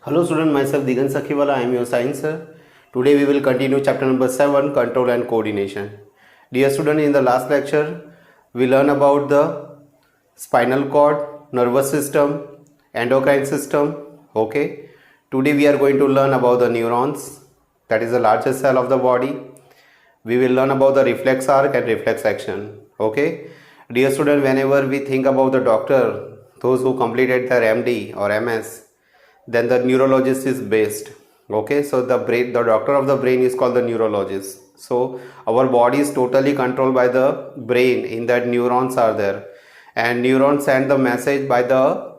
Hello student, myself Digan Sakhiwala, I am your science sir. Today we will continue chapter number 7, control and coordination. Dear student, in the last lecture we learn about the spinal cord, nervous system, endocrine system. Okay. Today we are going to learn about the neurons, that is the largest cell of the body. We will learn about the reflex arc and reflex action. Okay. Dear student, whenever we think about the doctor, those who completed their MD or MS, then the neurologist is based. Okay, so the doctor of the brain is called the neurologist. So our body is totally controlled by the brain, in that neurons are there, and neurons send the message by the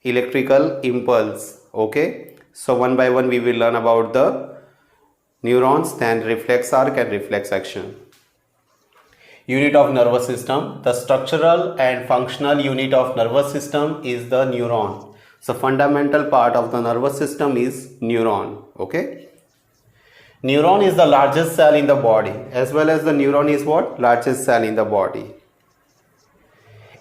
electrical impulse. Okay, so one by one we will learn about the neurons, then reflex arc and reflex action. Unit of nervous system. The structural and functional unit of nervous system is the neuron. So fundamental part of the nervous system is neuron. Okay. Neuron is the largest cell in the body, as well as the neuron is what? Largest cell in the body.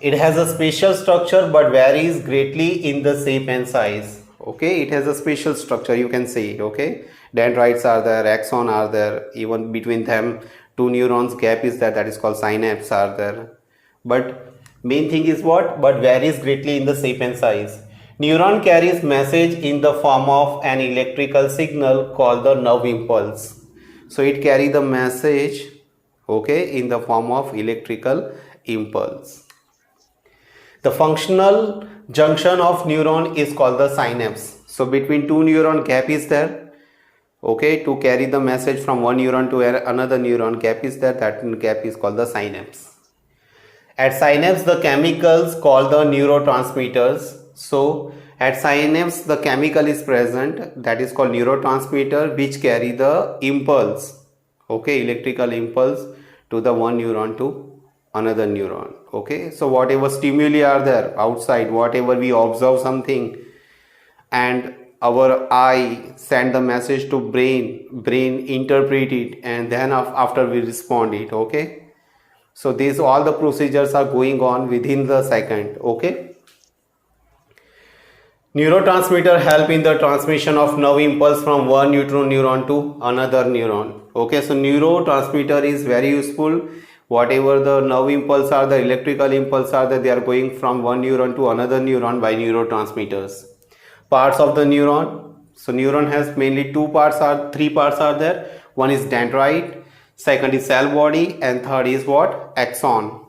It has a special structure but varies greatly in the shape and size. Okay, it has a special structure, you can see it. Okay, dendrites are there, axon are there, even between them two neurons gap is there, that is called synapse are there. But main thing is what? But varies greatly in the shape and size. Neuron carries message in the form of an electrical signal called the nerve impulse. So it carries the message, okay, in the form of electrical impulse. The functional junction of neuron is called the synapse. So between two neuron gap is there, okay, to carry the message from one neuron to another neuron gap is there, that gap is called the synapse. At synapse the chemicals called the neurotransmitters. So at synapse the chemical is present, that is called neurotransmitter, which carry the impulse, okay, electrical impulse to the one neuron to another neuron. Okay, so whatever stimuli are there outside, whatever we observe something and our eye send the message to brain interpret it, and then after we respond it. Okay, so these all the procedures are going on within the second. Okay, neurotransmitter help in the transmission of nerve impulse from one neuron to another neuron. Okay, so neurotransmitter is very useful. Whatever the nerve impulse are, the electrical impulse are, that they are going from one neuron to another neuron by neurotransmitters. Parts of the neuron. So neuron has mainly three parts are there. One is dendrite, second is cell body, and third is what? Axon.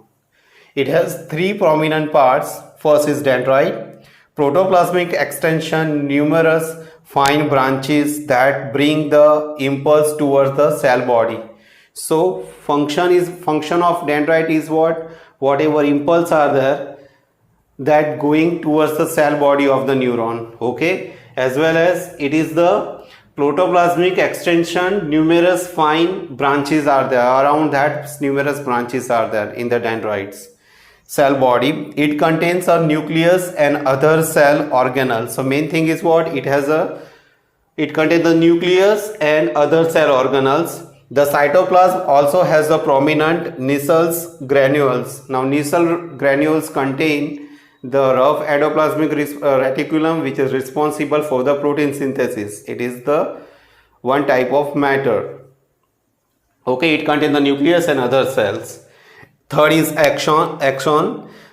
It has three prominent parts. First is dendrite, protoplasmic extension, numerous fine branches that bring the impulse towards the cell body. So function of dendrite is what? Whatever impulse are there, that going towards the cell body of the neuron. Okay, as well as it is the protoplasmic extension, numerous fine branches are there, around that numerous branches are there in the dendrites. Cell body, it contains a nucleus and other cell organelles. So main thing is what? It contains the nucleus and other cell organelles. The cytoplasm also has the prominent Nissal's granules. Now Nissl granules contain the rough endoplasmic reticulum, which is responsible for the protein synthesis. It is the one type of matter. Okay, it contains the nucleus and other cells. Third is axon.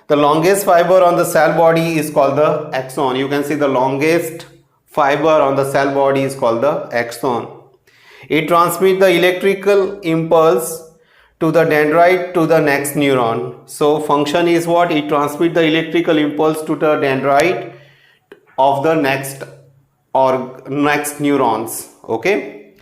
The longest fiber on the cell body is called the axon. You can see the longest fiber on the cell body is called the axon. It transmits the electrical impulse to the dendrite to the next neuron. So function is what? It transmits the electrical impulse to the dendrite of the next neurons. Okay.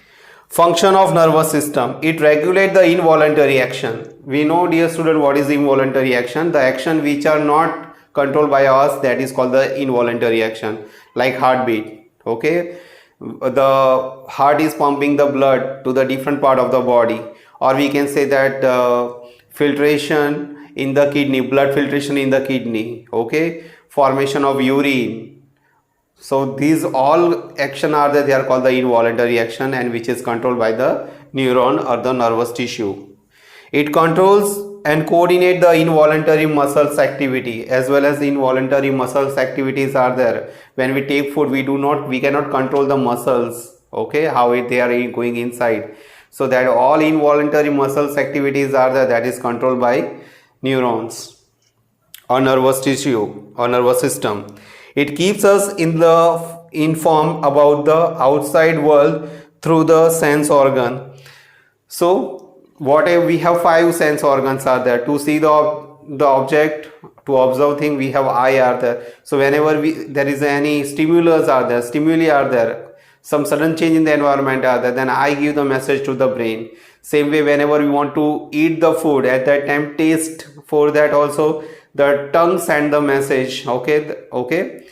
Function of nervous system. It regulates the involuntary action. We know, dear student, what is involuntary action? The action which are not controlled by us, that is called the involuntary action, like heartbeat. Okay, the heart is pumping the blood to the different part of the body, or we can say that filtration in the kidney, blood filtration in the kidney. Okay, formation of urine. So these all action are there, they are called the involuntary action, and which is controlled by the neuron or the nervous tissue. It controls and coordinate the involuntary muscles activity, as well as involuntary muscles activities are there. When we take food, we cannot control the muscles, okay, they are going inside. So that all involuntary muscles activities are there, that is controlled by neurons or nervous tissue or nervous system. It keeps us informed about the outside world through the sense organ. So whatever we have 5 sense organs are there. To see the object, to observe thing, we have eye are there. So whenever there is any stimuli are there, some sudden change in the environment are there, then I give the message to the brain. Same way, whenever we want to eat the food, at that time taste, for that also the tongue send the message, okay.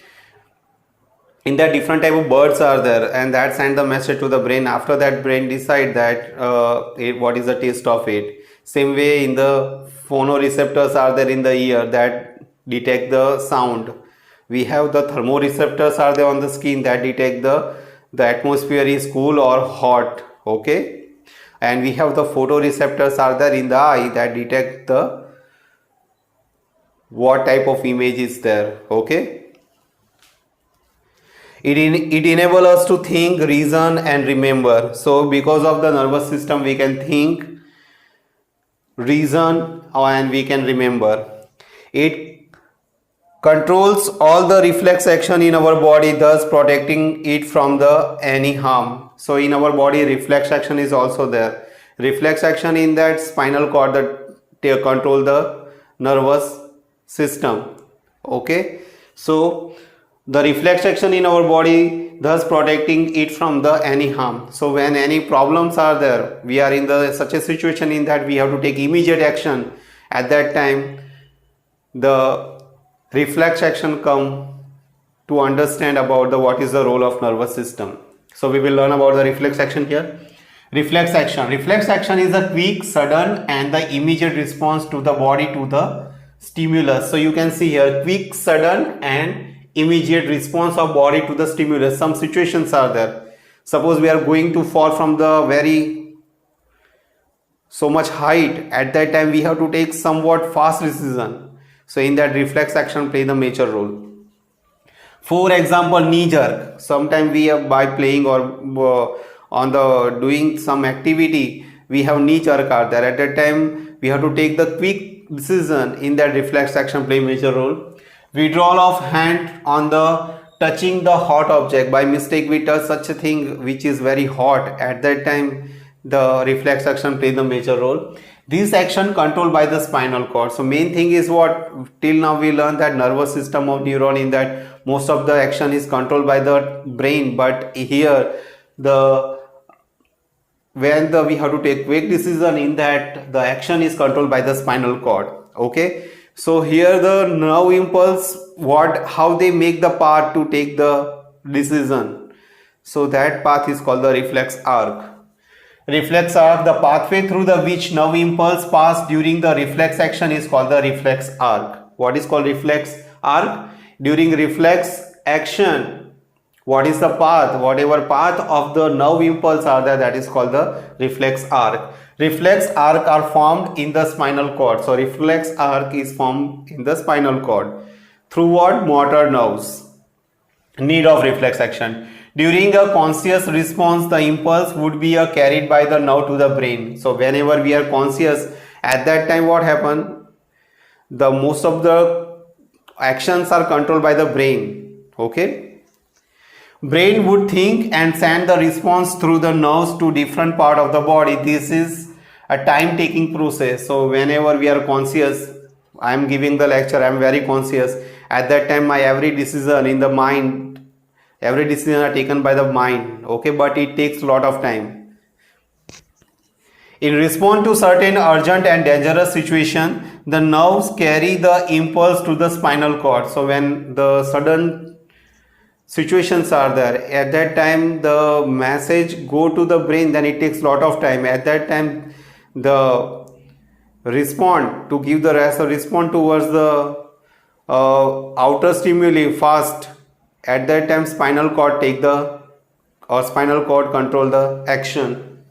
In that different type of birds are there, and that send the message to the brain. After that, brain decide that what is the taste of it. Same way, in the phonoreceptors are there in the ear that detect the sound. We have the thermoreceptors are there on the skin that detect the atmosphere is cool or hot, okay. And we have the photoreceptors are there in the eye that detect the what type of image is there, okay. It enables us to think, reason and remember. So because of the nervous system, we can think, reason and we can remember. It controls all the reflex action in our body, thus protecting it from any harm. So in our body, reflex action is also there. Reflex action in that spinal cord that control the nervous system, okay. So the reflex action in our body, thus protecting it from any harm. So when any problems are there, we are in such a situation in that we have to take immediate action. At that time, the reflex action come to understand about what is the role of nervous system. So we will learn about the reflex action here. Reflex action is a quick, sudden and the immediate response to the body to the stimulus. So you can see here, quick, sudden and immediate response of body to the stimulus. Some situations are there. Suppose we are going to fall from the so much height. At that time, we have to take somewhat fast decision. So in that, reflex action play the major role. For example, knee jerk. Sometimes we have, by playing or doing some activity, we have knee jerk are there. At that time, we have to take the quick decision. In that, reflex action play major role. Withdrawal of hand on the touching the hot object. By mistake, we touch such a thing which is very hot. At that time, the reflex action play the major role. This action controlled by the spinal cord. So main thing is what till now we learned that nervous system of neuron, in that most of the action is controlled by the brain. But here when we have to take quick decision, in that the action is controlled by the spinal cord, okay. So here the nerve impulse, how they make the path to take the decision. So that path is called the reflex arc. Reflex arc, the pathway through which nerve impulse pass during the reflex action is called the reflex arc. What is called reflex arc? During reflex action, what is the path? Whatever path of the nerve impulse are there, that is called the reflex arc. Reflex arc are formed in the spinal cord. So reflex arc is formed in the spinal cord. Through what? Motor nerves. Need of reflex action. During a conscious response, the impulse would be carried by the nerve to the brain. So whenever we are conscious, at that time what happen? Most of the actions are controlled by the brain, okay. Brain would think and send the response through the nerves to different part of the body. This is a time taking process. So whenever we are conscious, I am giving the lecture, I am very conscious. At that time, my every decision in the mind, every decision are taken by the mind, okay, but it takes a lot of time. In response to certain urgent and dangerous situation, the nerves carry the impulse to the spinal cord. So when the sudden situations are there, at that time the message go to the brain, then it takes a lot of time. At that time, the respond towards the outer stimuli fast. At that time, spinal cord control the action.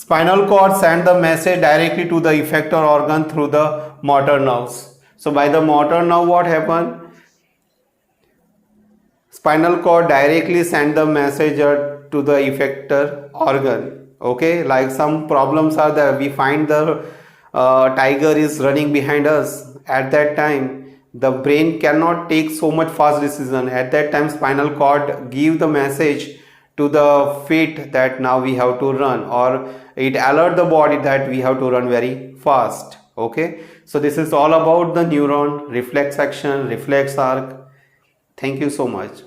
Spinal cord send the message directly to the effector organ through the motor nerves. So by the motor nerve, what happened? Spinal cord directly send the message to the effector organ. Okay, like some problems are there, we find the tiger is running behind us. At that time the brain cannot take so much fast decision. At that time spinal cord give the message to the feet that now we have to run, or it alert the body that we have to run very fast. Okay, so this is all about the neuron, reflex action, reflex arc. Thank you so much.